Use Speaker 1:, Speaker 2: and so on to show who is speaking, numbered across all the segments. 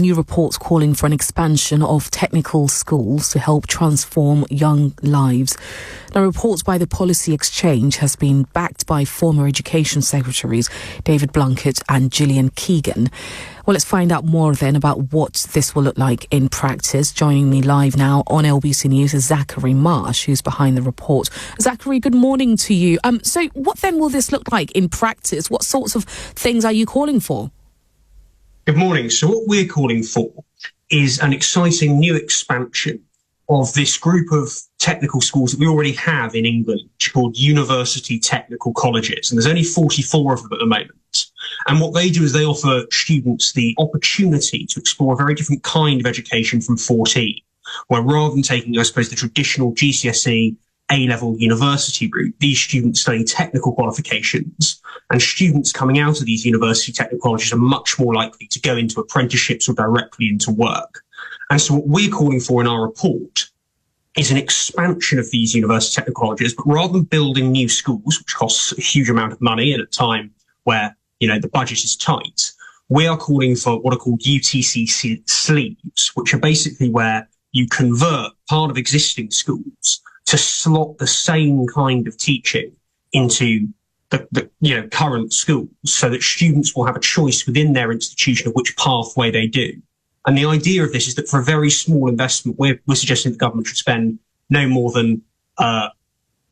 Speaker 1: New reports calling for an expansion of technical schools to help transform young lives. Now, reports by the Policy Exchange has been backed by former Education Secretaries David Blunkett and Gillian Keegan. Well, let's find out more then about what this will look like in practice. Joining me live now on LBC News is Zachary Marsh, who's behind the report. Zachary, good morning to you. So what then will this look like in practice? What sorts of things are you calling for?
Speaker 2: Good morning. So what we're calling for is an exciting new expansion of this group of technical schools that we already have in England, called university technical colleges. And there's only 44 of them at the moment. And what they do is they offer students the opportunity to explore a very different kind of education from 14, where rather than taking, I suppose, the traditional GCSE A-level university route, these students study technical qualifications, and students coming out of these university technical colleges are much more likely to go into apprenticeships or directly into work. And so what we're calling for in our report is an expansion of these university technical colleges, but rather than building new schools, which costs a huge amount of money at a time where, the budget is tight, we are calling for what are called UTC sleeves, which are basically where you convert part of existing schools to slot the same kind of teaching into the current schools, so that students will have a choice within their institution of which pathway they do. And the idea of this is that for a very small investment, we're suggesting the government should spend no more than about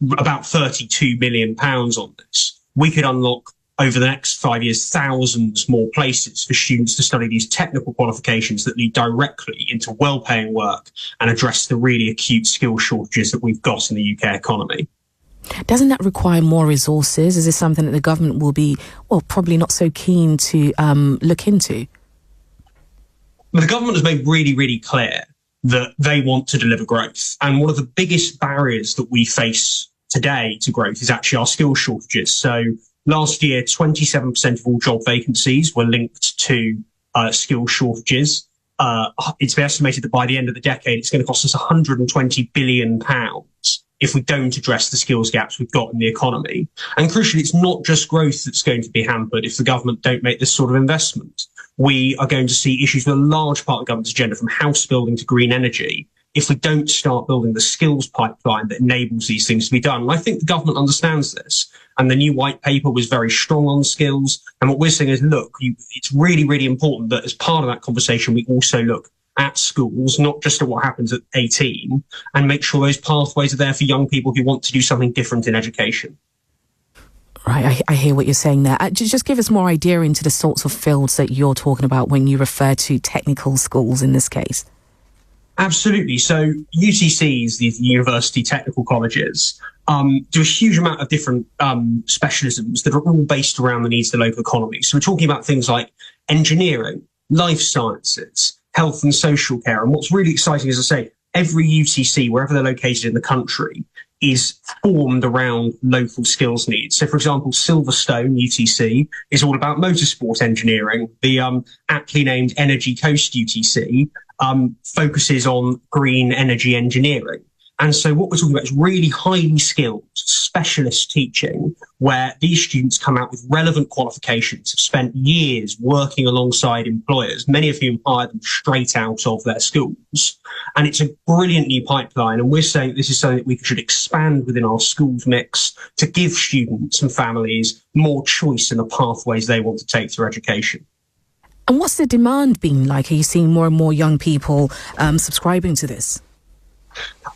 Speaker 2: £32 million on this. We could unlock over the next 5 years thousands more places for students to study these technical qualifications that lead directly into well-paying work and address the really acute skill shortages that we've got in the UK economy.
Speaker 1: Doesn't that require more resources? Is this something that the government will be, probably not so keen to look into?
Speaker 2: But the government has made really, really clear that they want to deliver growth. And one of the biggest barriers that we face today to growth is actually our skill shortages. So last year, 27% of all job vacancies were linked to skill shortages. It's been estimated that by the end of the decade, it's going to cost us £120 billion if we don't address the skills gaps we've got in the economy. And crucially, it's not just growth that's going to be hampered if the government don't make this sort of investment. We are going to see issues with a large part of the government's agenda, from house building to green energy, if we don't start building the skills pipeline that enables these things to be done. And I think the government understands this. And the new white paper was very strong on skills. And what we're saying is, look, it's really, really important that as part of that conversation, we also look at schools, not just at what happens at 18, and make sure those pathways are there for young people who want to do something different in education.
Speaker 1: Right, I hear what you're saying there. Just give us more idea into the sorts of fields that you're talking about when you refer to technical schools in this case.
Speaker 2: Absolutely. So UTCs, these university technical colleges, do a huge amount of different specialisms that are all based around the needs of the local economy. So we're talking about things like engineering, life sciences, health and social care. And what's really exciting, as I say, every UTC, wherever they're located in the country, is formed around local skills needs. So, for example, Silverstone UTC is all about motorsport engineering. The aptly named Energy Coast UTC focuses on green energy engineering. And so what we're talking about is really highly skilled specialist teaching, where these students come out with relevant qualifications, have spent years working alongside employers, many of whom hire them straight out of their schools. And it's a brilliant new pipeline. And we're saying this is something that we should expand within our schools mix to give students and families more choice in the pathways they want to take through education.
Speaker 1: And what's the demand been like? Are you seeing more and more young people subscribing to this?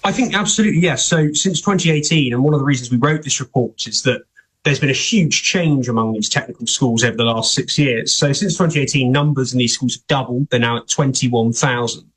Speaker 2: I think absolutely, yes. So since 2018, and one of the reasons we wrote this report is that there's been a huge change among these technical schools over the last 6 years. So since 2018, numbers in these schools have doubled. They're now at 21,000.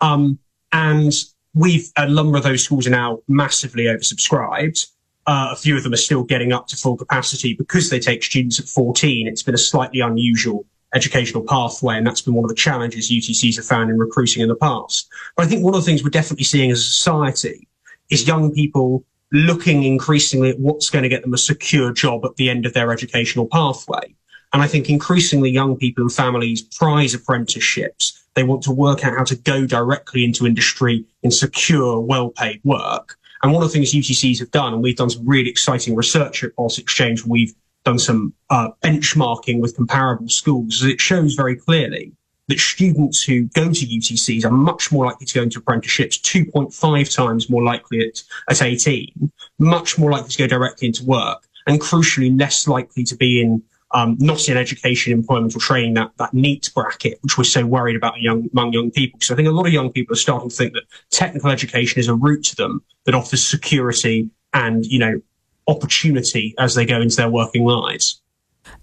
Speaker 2: And a number of those schools are now massively oversubscribed. A few of them are still getting up to full capacity because they take students at 14. It's been a slightly unusual educational pathway, and that's been one of the challenges UTCs have found in recruiting in the past. But I think one of the things we're definitely seeing as a society is young people looking increasingly at what's going to get them a secure job at the end of their educational pathway. And I think increasingly young people and families prize apprenticeships. They want to work out how to go directly into industry in secure, well-paid work. And one of the things UTCs have done, and we've done some really exciting research at Policy Exchange, we've done some benchmarking with comparable schools, it shows very clearly that students who go to UTCs are much more likely to go into apprenticeships, 2.5 times more likely at 18, much more likely to go directly into work, and crucially less likely to be in not in education, employment or training, that NEET bracket, which we're so worried about among young people. So I think a lot of young people are starting to think that technical education is a route to them that offers security and, opportunity as they go into their working lives.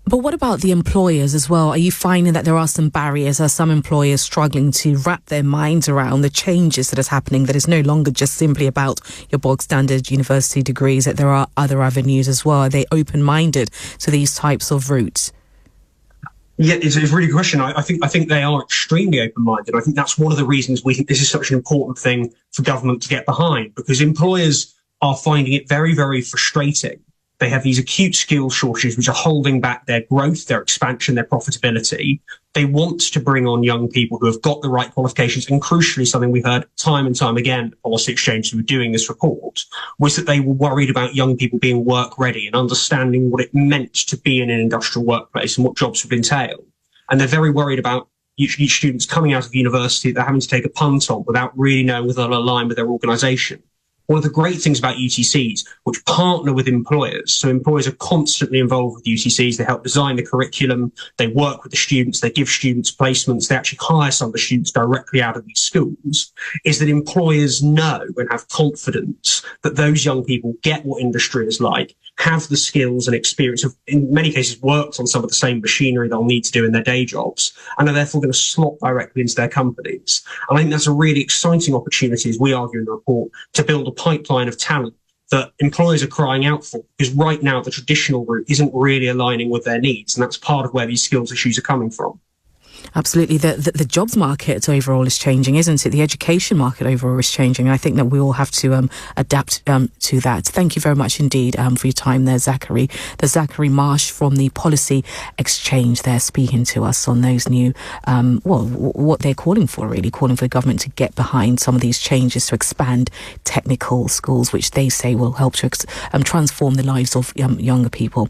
Speaker 1: But what about the employers as well? Are you finding that there are some barriers? Are some employers struggling to wrap their minds around the changes that is happening, that is no longer just simply about your bog standard university degrees, that there are other avenues as well? Are they open-minded to these types of routes?
Speaker 2: Yeah, it's a really good question. I think they are extremely open-minded. I think that's one of the reasons we think this is such an important thing for government to get behind, because employers are finding it very, very frustrating. They have these acute skills shortages which are holding back their growth, their expansion, their profitability. They want to bring on young people who have got the right qualifications. And crucially, something we heard time and time again at Policy Exchange who were doing this report was that they were worried about young people being work ready and understanding what it meant to be in an industrial workplace and what jobs would entail. And they're very worried about students coming out of university that they're having to take a punt on without really knowing whether they'll align with their organisation. One of the great things about UTCs, which partner with employers, so employers are constantly involved with UTCs, they help design the curriculum, they work with the students, they give students placements, they actually hire some of the students directly out of these schools, is that employers know and have confidence that those young people get what industry is like, have the skills and experience of, in many cases, worked on some of the same machinery they'll need to do in their day jobs, and are therefore going to slot directly into their companies. And I think that's a really exciting opportunity, as we argue in the report, to build a pipeline of talent that employers are crying out for, because right now the traditional route isn't really aligning with their needs, and that's part of where these skills issues are coming from.
Speaker 1: Absolutely. The jobs market overall is changing, isn't it? The education market overall is changing. I think that we all have to adapt to that. Thank you very much indeed for your time there, Zachary. There's Zachary Marsh from the Policy Exchange there speaking to us on those new, what they're calling for the government to get behind some of these changes to expand technical schools, which they say will help to transform the lives of younger people.